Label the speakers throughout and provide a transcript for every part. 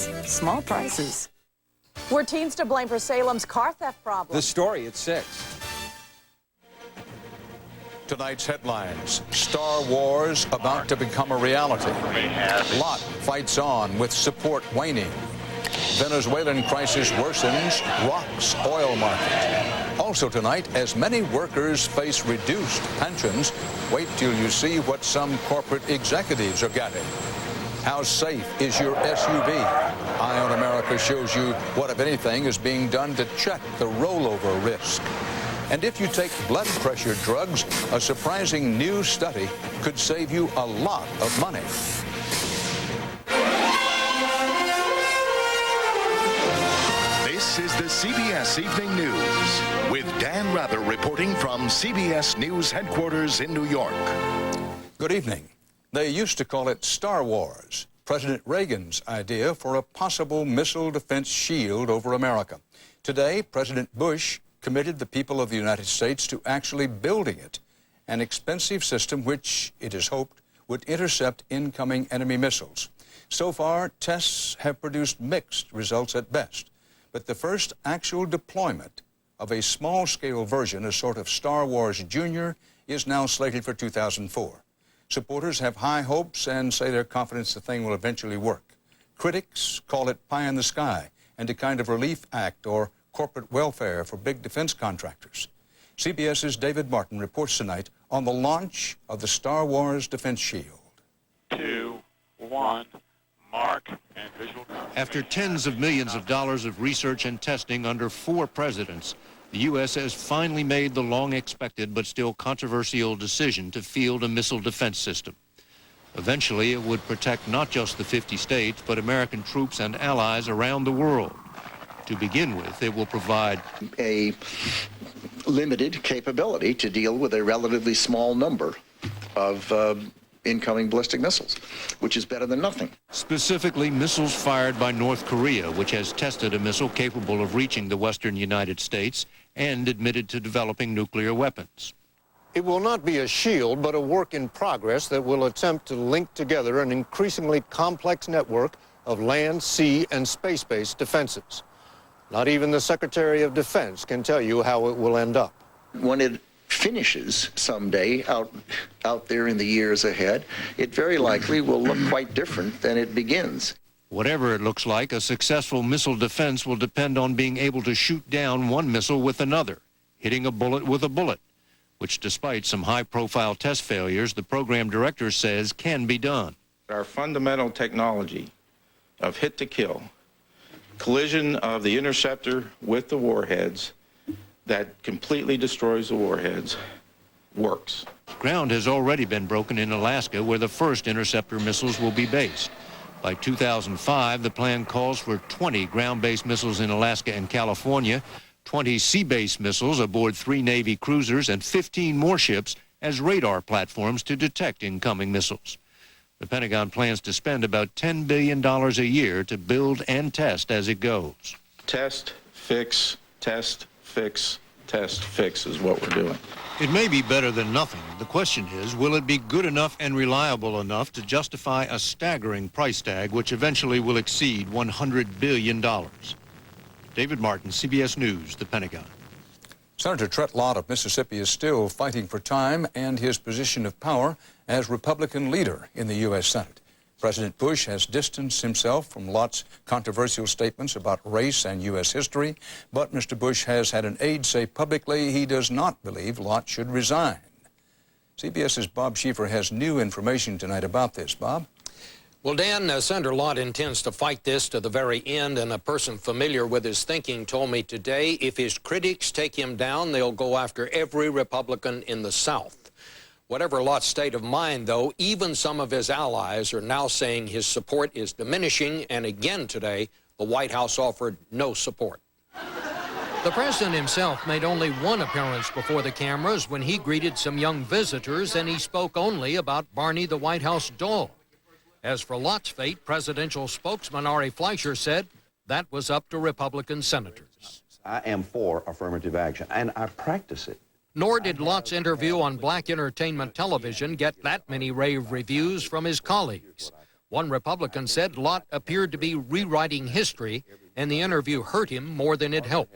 Speaker 1: brands, small prices.
Speaker 2: Were teens to blame for Salem's car theft problem?
Speaker 3: The story at 6.
Speaker 4: Tonight's headlines: Star Wars about to become a reality. Lot fights on with support waning. Venezuelan crisis worsens, rocks oil market. Also tonight, as many workers face reduced pensions, wait till you see what some corporate executives are getting. How safe is your SUV? Eye on America shows you what, if anything, is being done to check the rollover risk. And if you take blood pressure drugs, a surprising new study could save you a lot of money.
Speaker 5: This is the CBS Evening News with Dan Rather reporting from CBS News headquarters in New York.
Speaker 4: Good evening. They used to call it Star Wars, President Reagan's idea for a possible missile defense shield over America. Today, President Bush committed the people of the United States to actually building it, an expensive system which, it is hoped, would intercept incoming enemy missiles. So far, tests have produced mixed results at best, but the first actual deployment of a small-scale version, a sort of Star Wars Junior, is now slated for 2004. Supporters have high hopes and say they're confident the thing will eventually work. Critics call it pie in the sky and a kind of relief act or corporate welfare for big defense contractors. CBS's David Martin reports tonight on the launch of the Star Wars Defense Shield.
Speaker 6: 2, 1, mark, and visual.
Speaker 7: After tens of millions of dollars of research and testing under 4 presidents, the U.S. has finally made the long-expected but still controversial decision to field a missile defense system. Eventually, it would protect not just the 50 states, but American troops and allies around the world. To begin with, it will provide
Speaker 8: a limited capability to deal with a relatively small number of incoming ballistic missiles, which is better than nothing.
Speaker 7: Specifically, missiles fired by North Korea, which has tested a missile capable of reaching the western United States and admitted to developing nuclear weapons.
Speaker 9: It will not be a shield, but a work in progress that will attempt to link together an increasingly complex network of land, sea, and space-based defenses. Not even the Secretary of Defense can tell you how it will end up.
Speaker 8: When it finishes someday out there in the years ahead, it very likely will look quite different than it begins.
Speaker 7: Whatever it looks like, a successful missile defense will depend on being able to shoot down one missile with another, hitting a bullet with a bullet, which despite some high-profile test failures, the program director says can be done.
Speaker 6: Our fundamental technology of hit-to-kill, collision of the interceptor with the warheads that completely destroys the warheads, works.
Speaker 7: Ground has already been broken in Alaska, where the first interceptor missiles will be based. By 2005, the plan calls for 20 ground-based missiles in Alaska and California, 20 sea-based missiles aboard 3 Navy cruisers, and 15 more ships as radar platforms to detect incoming missiles. The Pentagon plans to spend about $10 billion a year to build and test as it goes.
Speaker 6: Test, fix, test, fix, test, fix is what we're doing.
Speaker 9: It may be better than nothing. The question is, will it be good enough and reliable enough to justify a staggering price tag, which eventually will exceed $100 billion? David Martin, CBS News, the Pentagon.
Speaker 4: Senator Trent Lott of Mississippi is still fighting for time and his position of power as Republican leader in the U.S. Senate. President Bush has distanced himself from Lott's controversial statements about race and U.S. history, but Mr. Bush has had an aide say publicly he does not believe Lott should resign. CBS's Bob Schieffer has new information tonight about this. Bob?
Speaker 10: Well, Dan, Senator Lott intends to fight this to the very end, and a person familiar with his thinking told me today if his critics take him down, they'll go after every Republican in the South. Whatever Lott's state of mind, though, even some of his allies are now saying his support is diminishing, and again today, the White House offered no support. The president himself made only one appearance before the cameras when he greeted some young visitors, and he spoke only about Barney the White House dog. As for Lott's fate, presidential spokesman Ari Fleischer said that was up to Republican senators.
Speaker 11: I am for affirmative action, and I practice it.
Speaker 10: Nor did Lott's interview on black entertainment television get that many rave reviews from his colleagues. One Republican said Lott appeared to be rewriting history, and the interview hurt him more than it helped.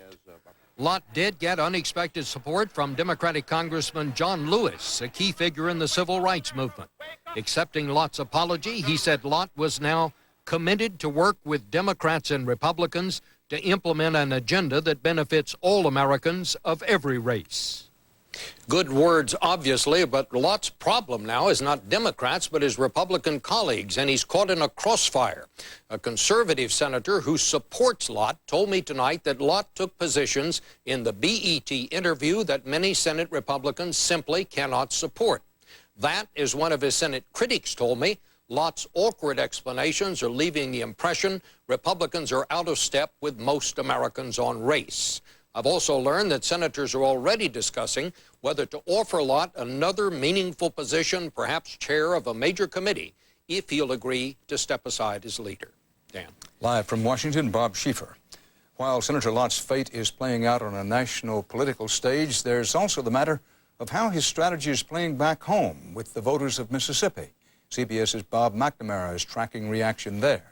Speaker 10: Lott did get unexpected support from Democratic Congressman John Lewis, a key figure in the civil rights movement. Accepting Lott's apology, he said Lott was now committed to work with Democrats and Republicans to implement an agenda that benefits all Americans of every race. Good words, obviously, but Lott's problem now is not Democrats, but his Republican colleagues, and he's caught in a crossfire. A conservative senator who supports Lott told me tonight that Lott took positions in the BET interview that many Senate Republicans simply cannot support. That, as one of his Senate critics told me, Lott's awkward explanations are leaving the impression Republicans are out of step with most Americans on race. I've also learned that senators are already discussing whether to offer Lott another meaningful position, perhaps chair of a major committee, if he'll agree to step aside as leader. Dan.
Speaker 4: Live from Washington, Bob Schieffer. While Senator Lott's fate is playing out on a national political stage, there's also the matter of how his strategy is playing back home with the voters of Mississippi. CBS's Bob McNamara is tracking reaction there.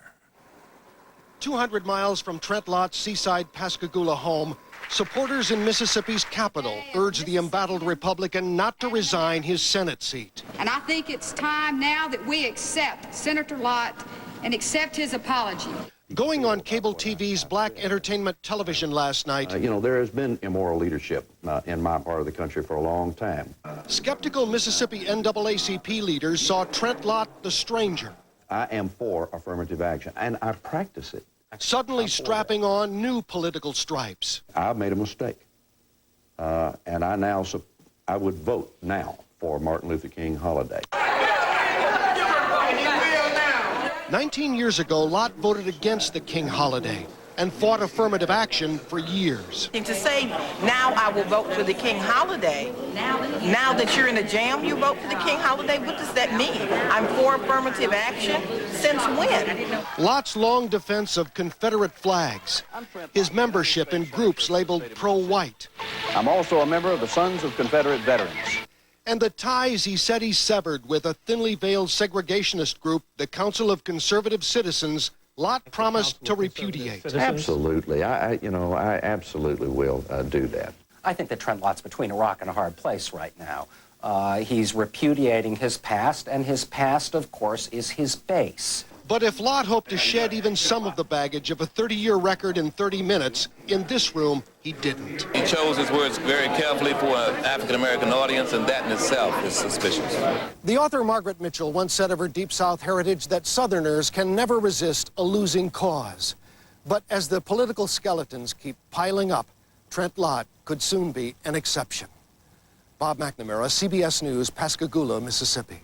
Speaker 1: 200 miles from Trent Lott's seaside Pascagoula home, supporters in Mississippi's capital urge the embattled Republican not to resign his Senate seat.
Speaker 3: And I think it's time now that we accept Senator Lott and accept his apology.
Speaker 1: Going on cable TV's Black Entertainment Television last night,
Speaker 11: there has been immoral leadership in my part of the country for a long time.
Speaker 1: skeptical Mississippi NAACP leaders saw Trent Lott the stranger.
Speaker 11: I am for affirmative action, and I practice it.
Speaker 1: Suddenly strapping on new political stripes.
Speaker 11: I've made a mistake, and I would vote now for Martin Luther King holiday.
Speaker 1: 19 years ago, Lott voted against the King holiday and fought affirmative action for years.
Speaker 12: And to say, now I will vote for the King holiday, now that you're in a jam, you vote for the King holiday, what does that mean? I'm for affirmative action? Since when?
Speaker 1: Lott's long defense of Confederate flags, his membership in groups labeled pro-white.
Speaker 11: I'm also a member of the Sons of Confederate Veterans.
Speaker 1: And the ties he said he severed with a thinly veiled segregationist group, the Council of Conservative Citizens, Lott promised to repudiate.
Speaker 11: Absolutely. I absolutely will do that.
Speaker 13: I think that Trent Lott's between a rock and a hard place right now. He's repudiating his past, and his past, of course, is his base.
Speaker 1: But if Lott hoped to shed even some of the baggage of a 30-year record in 30 minutes, in this room, he didn't.
Speaker 14: He chose his words very carefully for an African-American audience, and that in itself is suspicious.
Speaker 1: The author Margaret Mitchell once said of her Deep South heritage that Southerners can never resist a losing cause. But as the political skeletons keep piling up, Trent Lott could soon be an exception. Bob McNamara, CBS News, Pascagoula, Mississippi.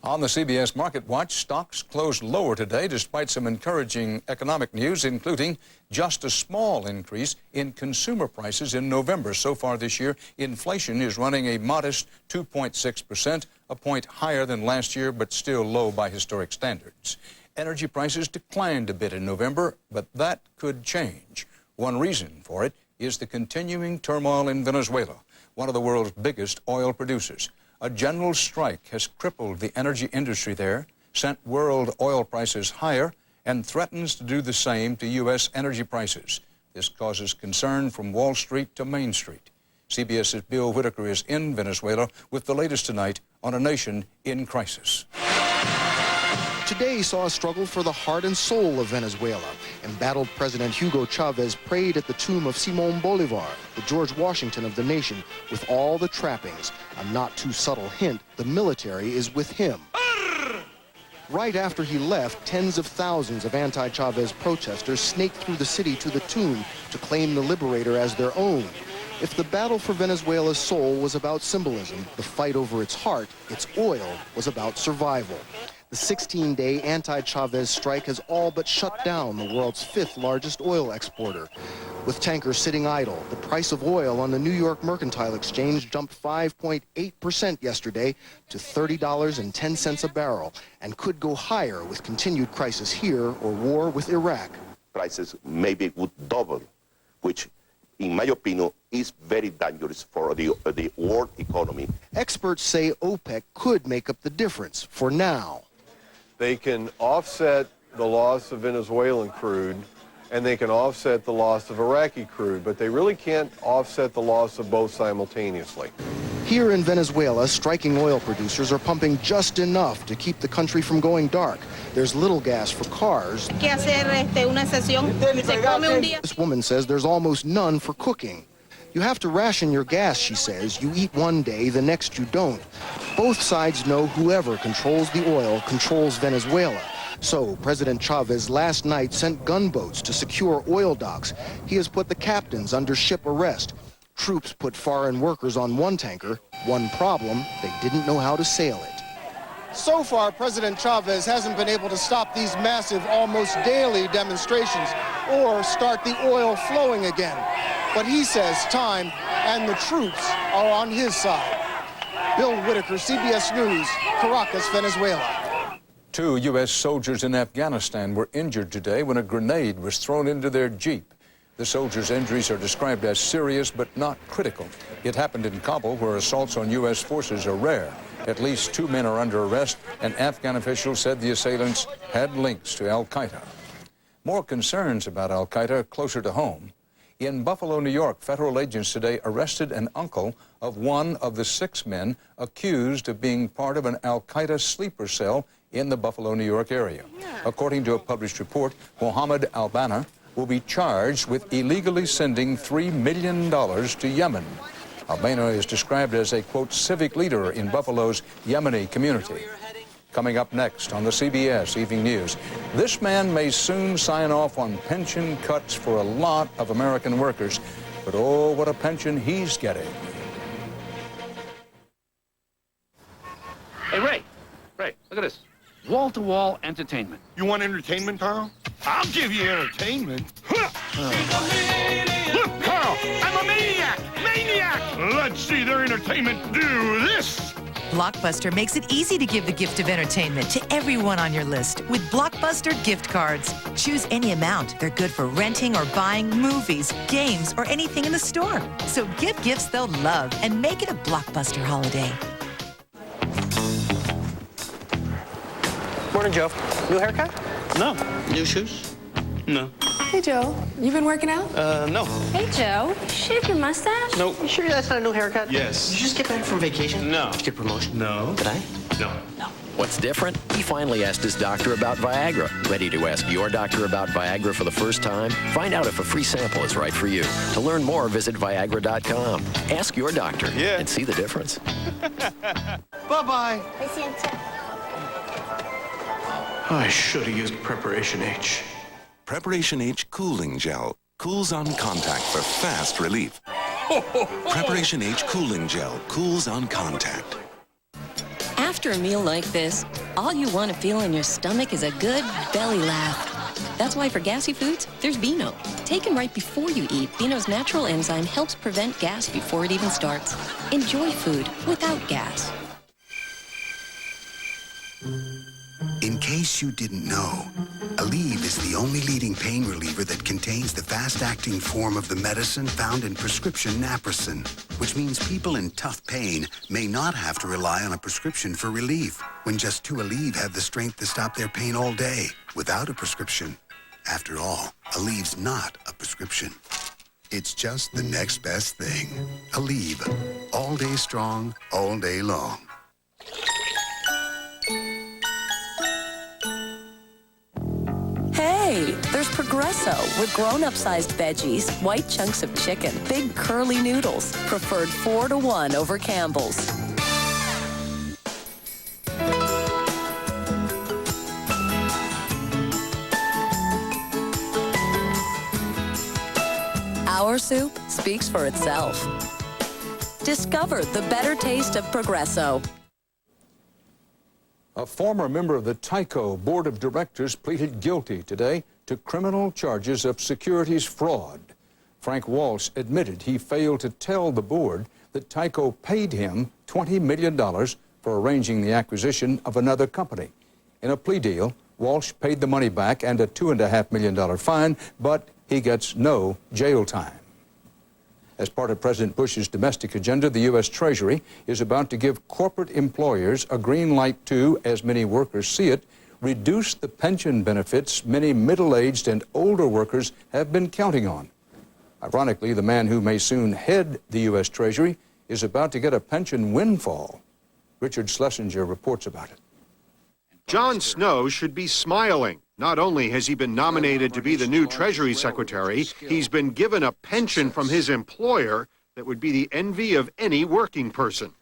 Speaker 4: On the CBS Market Watch, stocks closed lower today despite some encouraging economic news, including just a small increase in consumer prices in November. So far this year, inflation is running a modest 2.6%, a point higher than last year, but still low by historic standards. Energy prices declined a bit in November, but that could change. One reason for it is the continuing turmoil in Venezuela, one of the world's biggest oil producers. A general strike has crippled the energy industry there, sent world oil prices higher, and threatens to do the same to U.S. energy prices. This causes concern from Wall Street to Main Street. CBS's Bill Whitaker is in Venezuela with the latest tonight on a nation in crisis.
Speaker 1: Today saw a struggle for the heart and soul of Venezuela. Embattled President Hugo Chavez prayed at the tomb of Simón Bolívar, the George Washington of the nation, with all the trappings. A not too subtle hint, the military is with him. Right after he left, tens of thousands of anti-Chavez protesters snaked through the city to the tomb to claim the liberator as their own. If the battle for Venezuela's soul was about symbolism, the fight over its heart, its oil, was about survival. The 16-day anti-Chavez strike has all but shut down the world's 5th largest oil exporter. With tankers sitting idle, the price of oil on the New York Mercantile Exchange jumped 5.8% yesterday to $30.10 a barrel, and could go higher with continued crisis here or war with Iraq.
Speaker 15: Prices maybe would double, which, in my opinion, is very dangerous for the world economy.
Speaker 1: Experts say OPEC could make up the difference for now.
Speaker 16: They can offset the loss of Venezuelan crude, and they can offset the loss of Iraqi crude, but they really can't offset the loss of both simultaneously.
Speaker 1: Here in Venezuela, striking oil producers are pumping just enough to keep the country from going dark. There's little gas for cars. This woman says there's almost none for cooking. You have to ration your gas, she says. You eat one day, the next you don't. Both sides know whoever controls the oil controls Venezuela. So President Chavez last night sent gunboats to secure oil docks. He has put the captains under ship arrest. Troops put foreign workers on one tanker. One problem, they didn't know how to sail it. So far, President Chavez hasn't been able to stop these massive, almost daily demonstrations or start the oil flowing again. But he says time and the troops are on his side. Bill Whitaker, CBS News, Caracas, Venezuela.
Speaker 4: 2 U.S. soldiers in Afghanistan were injured today when a grenade was thrown into their Jeep. The soldiers' injuries are described as serious but not critical. It happened in Kabul, where assaults on U.S. forces are rare. At least 2 men are under arrest, and Afghan officials said the assailants had links to al-Qaeda. More concerns about al-Qaeda closer to home. In Buffalo, New York, federal agents today arrested an uncle of one of the 6 men accused of being part of an al-Qaeda sleeper cell in the Buffalo, New York area. According to a published report, Mohammed al-Banna will be charged with illegally sending $3 million to Yemen. Al-Banna is described as a, quote, civic leader in Buffalo's Yemeni community. Coming up next on the CBS Evening News, this man may soon sign off on pension cuts for a lot of American workers, but oh, what a pension he's getting.
Speaker 17: Hey, Ray, look at this. Wall-to-wall entertainment.
Speaker 18: You want entertainment, Carl? I'll give you entertainment. Look, Carl, I'm a maniac! Maniac! Let's see their entertainment do this!
Speaker 19: Blockbuster makes it easy to give the gift of entertainment to everyone on your list with Blockbuster gift cards. Choose any amount. They're good for renting or buying movies, games, or anything in the store. So give gifts they'll love and make it a Blockbuster holiday.
Speaker 20: Morning, Joe. New haircut?
Speaker 21: No. New shoes? No.
Speaker 22: Hey, Joe. You been working out?
Speaker 21: No.
Speaker 22: Hey, Joe. Shave your mustache?
Speaker 21: Nope.
Speaker 20: You sure that's not a new haircut?
Speaker 21: Yes.
Speaker 20: Did you just get back from vacation?
Speaker 21: No.
Speaker 20: Did you get a promotion?
Speaker 21: No.
Speaker 20: Did I?
Speaker 21: No.
Speaker 20: No.
Speaker 23: What's different? He finally asked his doctor about Viagra. Ready to ask your doctor about Viagra for the first time? Find out if a free sample is right for you. To learn more, visit Viagra.com. Ask your doctor and see the difference.
Speaker 20: Bye-bye.
Speaker 24: I should have used Preparation H. Preparation H Cooling Gel cools on contact for fast relief. Preparation H Cooling Gel cools on contact.
Speaker 25: After a meal like this, all you want to feel in your stomach is a good belly laugh. That's why for gassy foods, there's Beano. Taken right before you eat, Beano's natural enzyme helps prevent gas before it even starts. Enjoy food without gas.
Speaker 26: In case you didn't know, Aleve is the only leading pain reliever that contains the fast-acting form of the medicine found in prescription naproxen, which means people in tough pain may not have to rely on a prescription for relief, when just 2 Aleve have the strength to stop their pain all day without a prescription. After all, Aleve's not a prescription. It's just the next best thing. Aleve, all day strong, all day long.
Speaker 25: Hey, there's Progresso with grown-up sized veggies, white chunks of chicken, big curly noodles, preferred 4-to-1 over Campbell's. Our soup speaks for itself. Discover the better taste of Progresso.
Speaker 4: A former member of the Tyco Board of Directors pleaded guilty today to criminal charges of securities fraud. Frank Walsh admitted he failed to tell the board that Tyco paid him $20 million for arranging the acquisition of another company. In a plea deal, Walsh paid the money back and a $2.5 million fine, but he gets no jail time. As part of President Bush's domestic agenda, the U.S. Treasury is about to give corporate employers a green light to, as many workers see it, reduce the pension benefits many middle-aged and older workers have been counting on. Ironically, the man who may soon head the U.S. Treasury is about to get a pension windfall. Richard Schlesinger reports about it.
Speaker 2: John Snow should be smiling. Not only has he been nominated to be the new Treasury Secretary, he's been given a pension from his employer that would be the envy of any working person.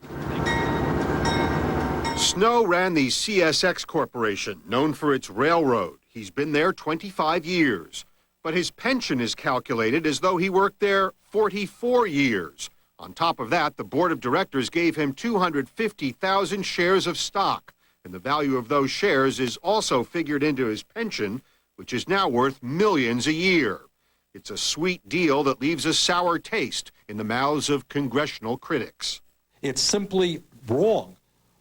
Speaker 2: Snow ran the CSX Corporation, known for its railroad. He's been there 25 years. But his pension is calculated as though he worked there 44 years. On top of that, the board of directors gave him 250,000 shares of stock. And the value of those shares is also figured into his pension, which is now worth millions a year. It's a sweet deal that leaves a sour taste in the mouths of congressional critics.
Speaker 5: It's simply wrong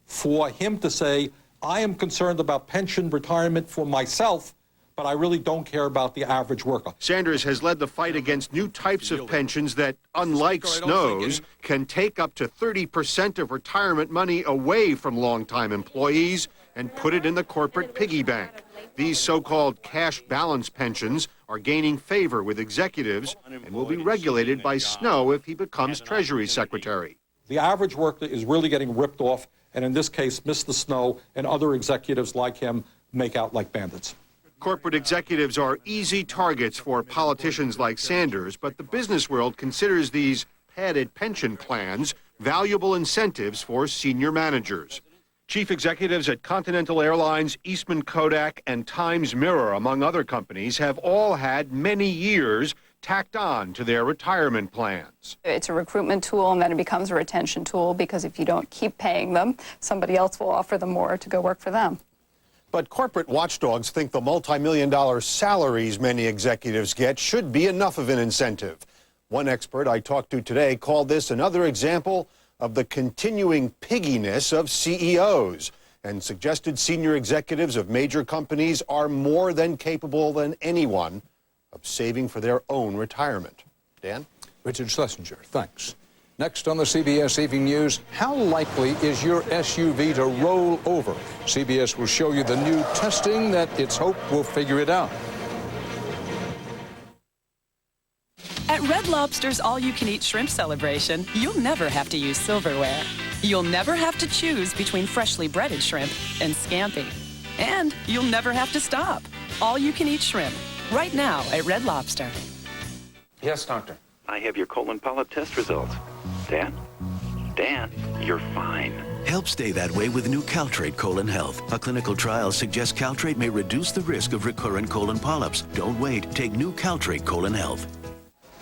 Speaker 5: for him to say, I am concerned about pension retirement for myself, but I really don't care about the average worker.
Speaker 2: Sanders has led the fight against new types of pensions that, unlike Snow's, can take up to 30% of retirement money away from longtime employees and put it in the corporate piggy bank. These so-called cash balance pensions are gaining favor with executives and will be regulated by Snow if he becomes Treasury Secretary.
Speaker 5: The average worker is really getting ripped off, and in this case, Mr. Snow and other executives like him make out like bandits.
Speaker 2: Corporate executives are easy targets for politicians like Sanders, but the business world considers these padded pension plans valuable incentives for senior managers. Chief executives at Continental Airlines, Eastman Kodak, and Times Mirror, among other companies, have all had many years tacked on to their retirement plans.
Speaker 6: It's a recruitment tool, and then it becomes a retention tool, because if you don't keep paying them, somebody else will offer them more to go work for them.
Speaker 2: But corporate watchdogs think the multi-million-dollar salaries many executives get should be enough of an incentive. One expert I talked to today called this another example of the continuing pigginess of CEOs and suggested senior executives of major companies are more than capable than anyone of saving for their own retirement. Dan?
Speaker 4: Richard Schlesinger, thanks. Next on the CBS Evening News, how likely is your SUV to roll over? CBS will show you the new testing that it's hoped will figure it out.
Speaker 7: At Red Lobster's all-you-can-eat shrimp celebration, you'll never have to use silverware. You'll never have to choose between freshly breaded shrimp and scampi. And you'll never have to stop. All-you-can-eat shrimp, right now at Red Lobster.
Speaker 5: Yes, doctor.
Speaker 8: I have your colon polyp test results. Dan? Dan, you're fine.
Speaker 9: Help stay that way with new Caltrate Colon Health. A clinical trial suggests Caltrate may reduce the risk of recurrent colon polyps. Don't wait. Take new Caltrate Colon Health.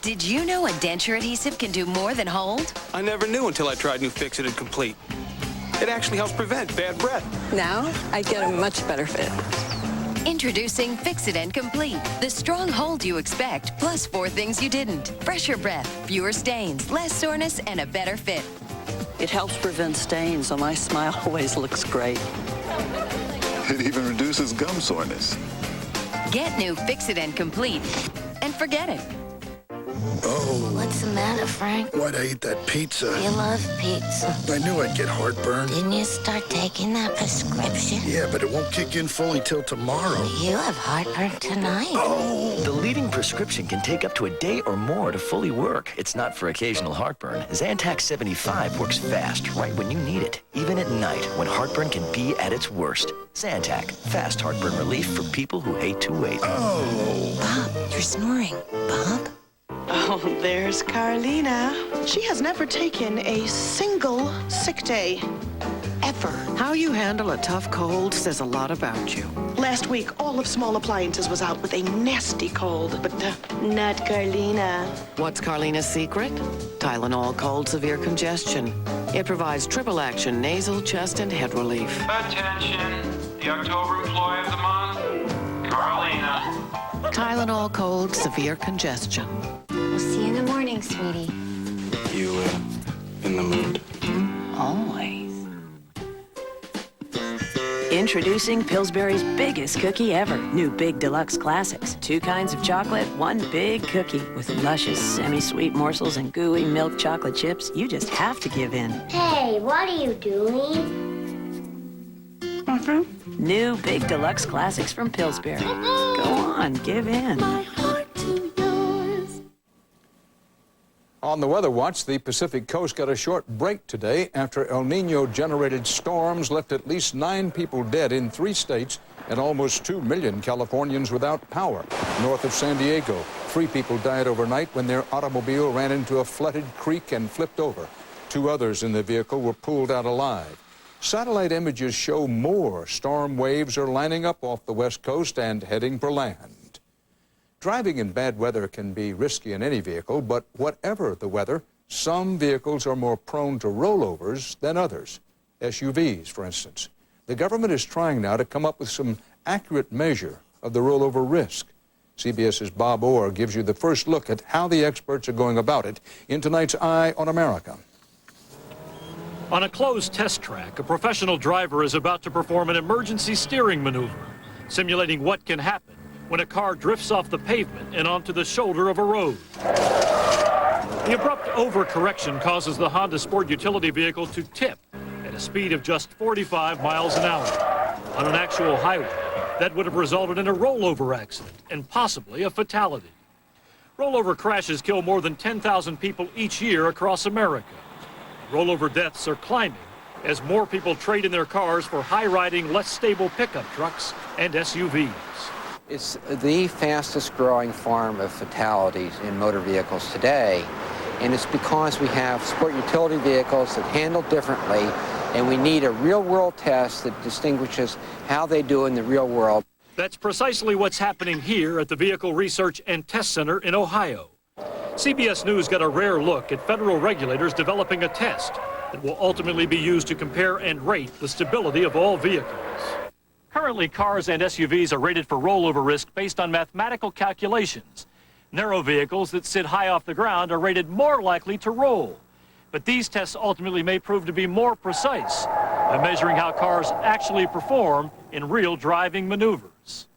Speaker 27: Did you know a denture adhesive can do more than hold?
Speaker 28: I never knew until I tried new Fix-It Complete. It actually helps prevent bad breath.
Speaker 29: Now, I get a much better fit.
Speaker 27: Introducing Fix-It Complete. The strong hold you expect, plus 4 things you didn't. Fresher breath, fewer stains, less soreness, and a better fit.
Speaker 29: It helps prevent stains, so my smile always looks great.
Speaker 30: It even reduces gum soreness.
Speaker 27: Get new Fix-It Complete and forget it.
Speaker 31: Oh.
Speaker 32: What's the matter, Frank?
Speaker 31: Why'd I eat that pizza?
Speaker 32: You love pizza.
Speaker 31: I knew I'd get heartburn.
Speaker 32: Didn't you start taking that prescription?
Speaker 31: Yeah, but it won't kick in fully till tomorrow.
Speaker 32: You have heartburn tonight.
Speaker 31: Oh!
Speaker 33: The leading prescription can take up to a day or more to fully work. It's not for occasional heartburn. Zantac 75 works fast, right when you need it, even at night when heartburn can be at its worst. Zantac, fast heartburn relief for people who hate to wait.
Speaker 32: Oh! Bob, you're snoring. Bob?
Speaker 34: Oh, there's Carlina. She has never taken a single sick day, ever.
Speaker 35: How you handle a tough cold says a lot about you.
Speaker 34: Last week, all of Small Appliances was out with a nasty cold, but not Carlina.
Speaker 35: What's Carlina's secret? Tylenol Cold Severe Congestion. It provides triple action nasal, chest, and head relief.
Speaker 36: Attention, the October employee of the month, Carlina.
Speaker 35: Tylenol Cold Severe Congestion.
Speaker 32: We'll see you in the morning, sweetie.
Speaker 21: You, in the mood?
Speaker 34: Always.
Speaker 37: Introducing Pillsbury's biggest cookie ever. New Big Deluxe Classics. 2 kinds of chocolate, 1 big cookie. With luscious, semi-sweet morsels and gooey milk chocolate chips, you just have to give in.
Speaker 32: Hey, what are you doing? from?
Speaker 37: New Big Deluxe Classics from Pillsbury. Go on, give in.
Speaker 32: My heart to yours.
Speaker 4: On the Weather Watch, the Pacific Coast got a short break today after El Nino-generated storms left at least 9 people dead in 3 states and almost 2 million Californians without power. North of San Diego, 3 people died overnight when their automobile ran into a flooded creek and flipped over. 2 others in the vehicle were pulled out alive. Satellite images show more storm waves are lining up off the West Coast and heading for land. Driving in bad weather can be risky in any vehicle, but whatever the weather, some vehicles are more prone to rollovers than others. SUVs, for instance. The government is trying now to come up with some accurate measure of the rollover risk. CBS's Bob Orr gives you the first look at how the experts are going about it in tonight's Eye on America.
Speaker 1: On a closed test track, a professional driver is about to perform an emergency steering maneuver, simulating what can happen when a car drifts off the pavement and onto the shoulder of a road. The abrupt overcorrection causes the Honda Sport utility vehicle to tip at a speed of just 45 miles an hour. On an actual highway, that would have resulted in a rollover accident and possibly a fatality. Rollover crashes kill more than 10,000 people each year across America. Rollover deaths are climbing as more people trade in their cars for high-riding, less stable pickup trucks and SUVs.
Speaker 3: It's the fastest growing form of fatalities in motor vehicles today, and it's because we have sport utility vehicles that handle differently, and we need a real-world test that distinguishes how they do in the real world.
Speaker 1: That's precisely what's happening here at the Vehicle Research and Test Center in Ohio. CBS News got a rare look at federal regulators developing a test that will ultimately be used to compare and rate the stability of all vehicles. Currently, cars and SUVs are rated for rollover risk based on mathematical calculations. Narrow vehicles that sit high off the ground are rated more likely to roll. But these tests ultimately may prove to be more precise by measuring how cars actually perform in real driving maneuvers.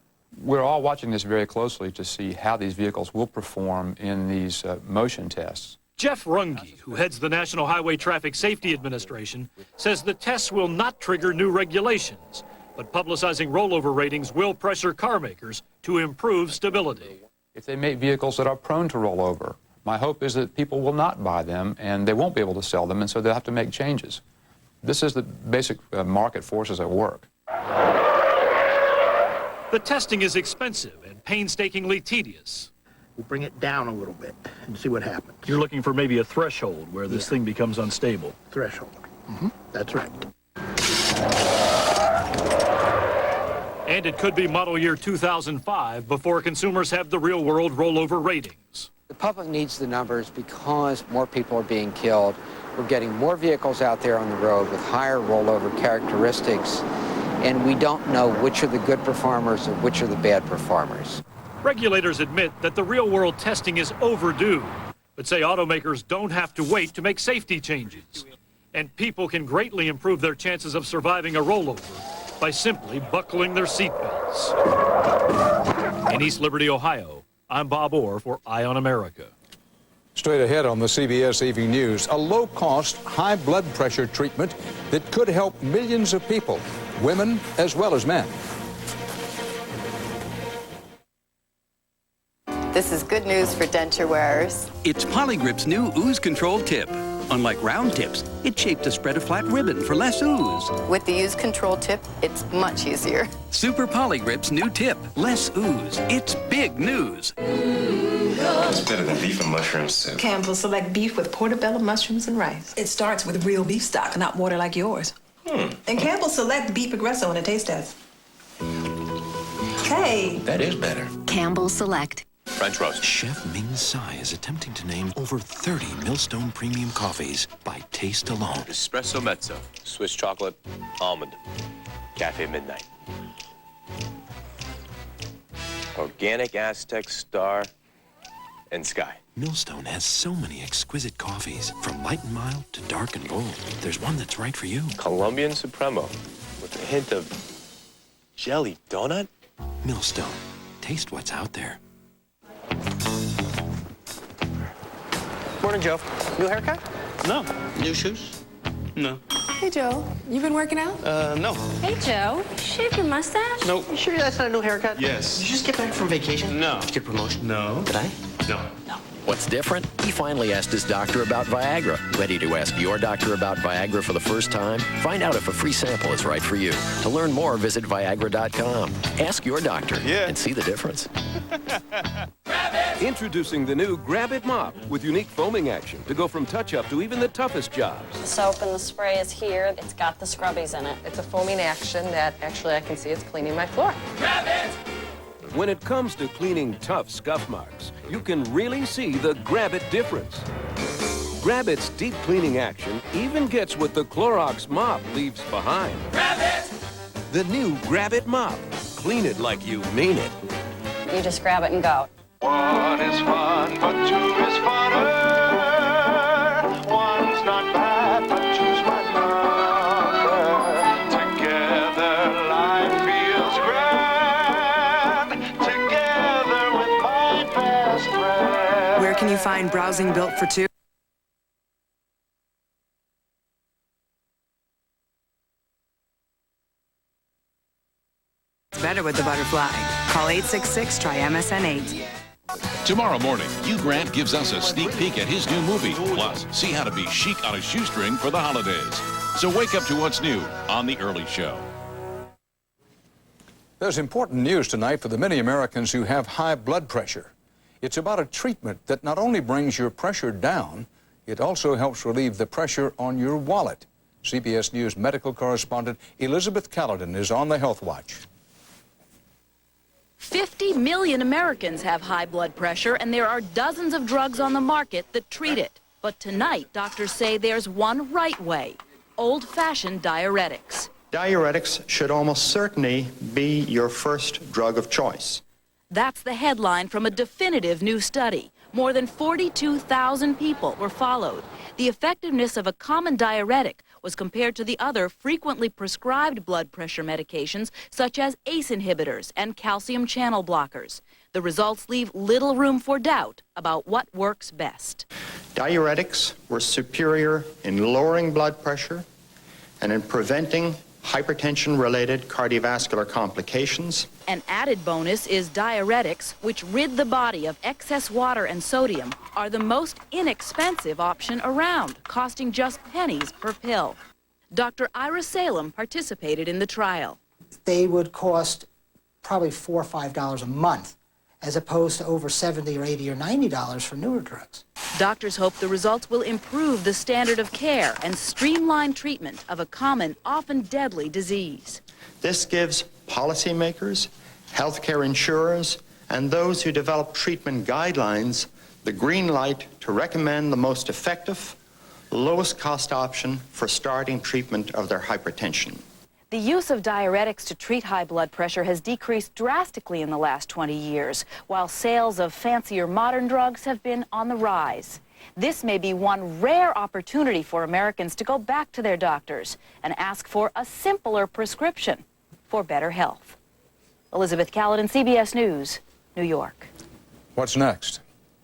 Speaker 10: We're all watching this very closely to see how these vehicles will perform in these motion tests.
Speaker 1: Jeff Runge, who heads the National Highway Traffic Safety Administration, says the tests will not trigger new regulations, but publicizing rollover ratings will pressure car makers to improve stability.
Speaker 10: If they make vehicles that are prone to rollover, my hope is that people will not buy them and they won't be able to sell them, and so they'll have to make changes. This is the basic market forces at work.
Speaker 1: The testing is expensive and painstakingly tedious.
Speaker 31: We'll bring it down a little bit and see what happens.
Speaker 1: You're looking for maybe a threshold where this thing becomes unstable.
Speaker 31: Threshold. That's right.
Speaker 1: And it could be model year 2005 before consumers have the real-world rollover ratings.
Speaker 3: The public needs the numbers because more people are being killed. We're getting more vehicles out there on the road with higher rollover characteristics, and we don't know which are the good performers and which are the bad performers.
Speaker 1: Regulators admit that the real-world testing is overdue, but say automakers don't have to wait to make safety changes. And people can greatly improve their chances of surviving a rollover by simply buckling their seatbelts. In East Liberty, Ohio, I'm Bob Orr for Eye on America.
Speaker 4: Straight ahead on the CBS Evening News, a low-cost, high blood pressure treatment that could help millions of people, women as well as men.
Speaker 11: This is good news for denture wearers.
Speaker 12: It's Polygrip's new ooze control tip. Unlike round tips, it's shaped to spread a flat ribbon for less ooze.
Speaker 11: With the ooze control tip, it's much easier.
Speaker 12: Super Polygrip's new tip, less ooze. It's big news.
Speaker 21: It's better than beef and mushroom soup.
Speaker 13: Campbell Select beef with portobello mushrooms and rice. It starts with real beef stock, not water like yours. And Campbell Select beef progresso in a taste test. Hey.
Speaker 21: That is better.
Speaker 27: Campbell Select.
Speaker 21: French roast.
Speaker 9: Chef Ming Tsai is attempting to name over 30 Millstone premium coffees by taste alone.
Speaker 21: Espresso Mezzo, Swiss chocolate, almond, Cafe Midnight. Organic Aztec Star, and Sky.
Speaker 9: Millstone has so many exquisite coffees, from light and mild to dark and bold. There's one that's right for you.
Speaker 21: Colombian Supremo, with a hint of jelly donut.
Speaker 9: Millstone. Taste what's out there.
Speaker 28: Morning, Joe. New haircut?
Speaker 21: No. New shoes? No.
Speaker 2: Hey, Joe. You been working out?
Speaker 28: No.
Speaker 2: Hey, Joe. Shave your mustache?
Speaker 28: Nope.
Speaker 34: You sure that's not a new haircut?
Speaker 28: Yes.
Speaker 34: Did you just get back from vacation?
Speaker 28: No.
Speaker 34: Did you get a promotion?
Speaker 28: No.
Speaker 34: Did I?
Speaker 28: No.
Speaker 34: No.
Speaker 5: What's different? He finally asked his doctor about Viagra. Ready to ask your doctor about Viagra for the first time? Find out if a free sample is right for you. To learn more, visit Viagra.com. Ask your doctor and see the difference.
Speaker 6: Introducing the new Grab It Mop with unique foaming action to go from touch-up to even the toughest jobs.
Speaker 7: The soap and the spray is here. It's got the scrubbies in it. It's a foaming action that actually I can see it's cleaning my floor. Grab it!
Speaker 6: When it comes to cleaning tough scuff marks, you can really see the Grab It difference. Grab It's deep cleaning action even gets what the Clorox mop leaves behind.
Speaker 7: Grab it!
Speaker 6: The new Grab It Mop. Clean it like you mean it.
Speaker 7: You just grab it and go.
Speaker 36: One is fun, but two is funner. One's not bad, but two's my number. Together life feels grand. Together with my best friend.
Speaker 8: Where can you find Browsing Built for Two? It's better with the butterfly. Call 866-TRY-MSN8. Tomorrow morning, Hugh Grant gives us a sneak peek at his new movie. Plus, see how to be chic on a shoestring for the holidays. So wake up to what's new on The Early Show.
Speaker 4: There's important news tonight for the many Americans who have high blood pressure. It's about a treatment that not only brings your pressure down, it also helps relieve the pressure on your wallet. CBS News medical correspondent Elizabeth Caledon is on the Health Watch.
Speaker 14: 50 million Americans have high blood pressure, and there are dozens of drugs on the market that treat it. But tonight, doctors say there's one right way: old-fashioned diuretics.
Speaker 15: Diuretics should almost certainly be your first drug of choice.
Speaker 14: That's the headline from a definitive new study. More than 42,000 people were followed. The effectiveness of a common diuretic was compared to the other frequently prescribed blood pressure medications such as ACE inhibitors and calcium channel blockers. The results leave little room for doubt about what works best.
Speaker 15: Diuretics were superior in lowering blood pressure and in preventing hypertension-related cardiovascular complications.
Speaker 14: An added bonus is diuretics, which rid the body of excess water and sodium, are the most inexpensive option around, costing just pennies per pill. Dr. Ira Salem participated in the trial.
Speaker 16: They would cost probably $4 or $5 a month, as opposed to over $70 or $80 or $90 for newer drugs.
Speaker 14: Doctors hope the results will improve the standard of care and streamline treatment of a common, often deadly disease.
Speaker 15: This gives policymakers, healthcare insurers, and those who develop treatment guidelines the green light to recommend the most effective, lowest cost option for starting treatment of their hypertension.
Speaker 14: The use of diuretics to treat high blood pressure has decreased drastically in the last 20 years, while sales of fancier modern drugs have been on the rise. This may be one rare opportunity for Americans to go back to their doctors and ask for a simpler prescription for better health. Elizabeth Caledon, CBS News, New York.
Speaker 4: What's next?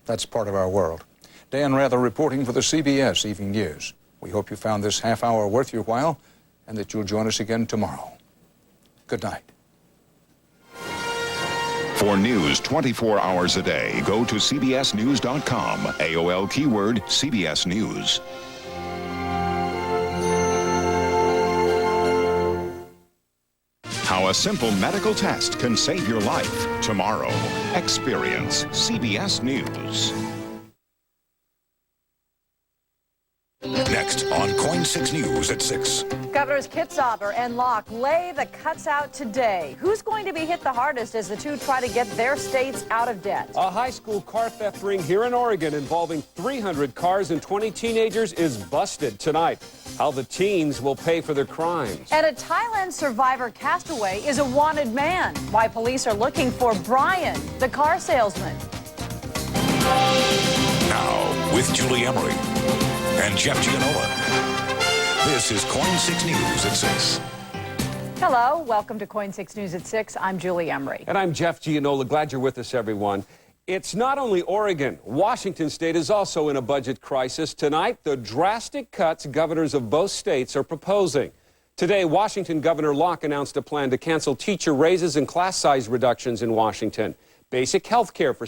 Speaker 4: That's part of our world. Dan Rather reporting for the CBS Evening News. We hope you found this half hour worth your while and that you'll join us again tomorrow. Good night.
Speaker 17: For news 24 hours a day, go to cbsnews.com. AOL keyword CBS News. How a simple medical test can save your life. Tomorrow, experience CBS News. Next on KOIN 6 News at 6.
Speaker 18: Governors Kitzhaber and Locke lay the cuts out today. Who's going to be hit the hardest as the two try to get their states out of debt?
Speaker 19: A high school car theft ring here in Oregon involving 300 cars and 20 teenagers is busted tonight. How the teens will pay for their crimes.
Speaker 18: And a Thailand survivor castaway is a wanted man. Why police are looking for Brian, the car salesman.
Speaker 17: Now, with Julie Emery and Jeff Gianola. This is KOIN 6 News at 6.
Speaker 18: Hello, welcome to KOIN 6 News at 6. I'm Julie Emery.
Speaker 19: And I'm Jeff Gianola. Glad you're with us, everyone. It's not only Oregon. Washington state is also in a budget crisis. Tonight, the drastic cuts governors of both states are proposing. Today, Washington Governor Locke announced a plan to cancel teacher raises and class size reductions in Washington. Basic health care for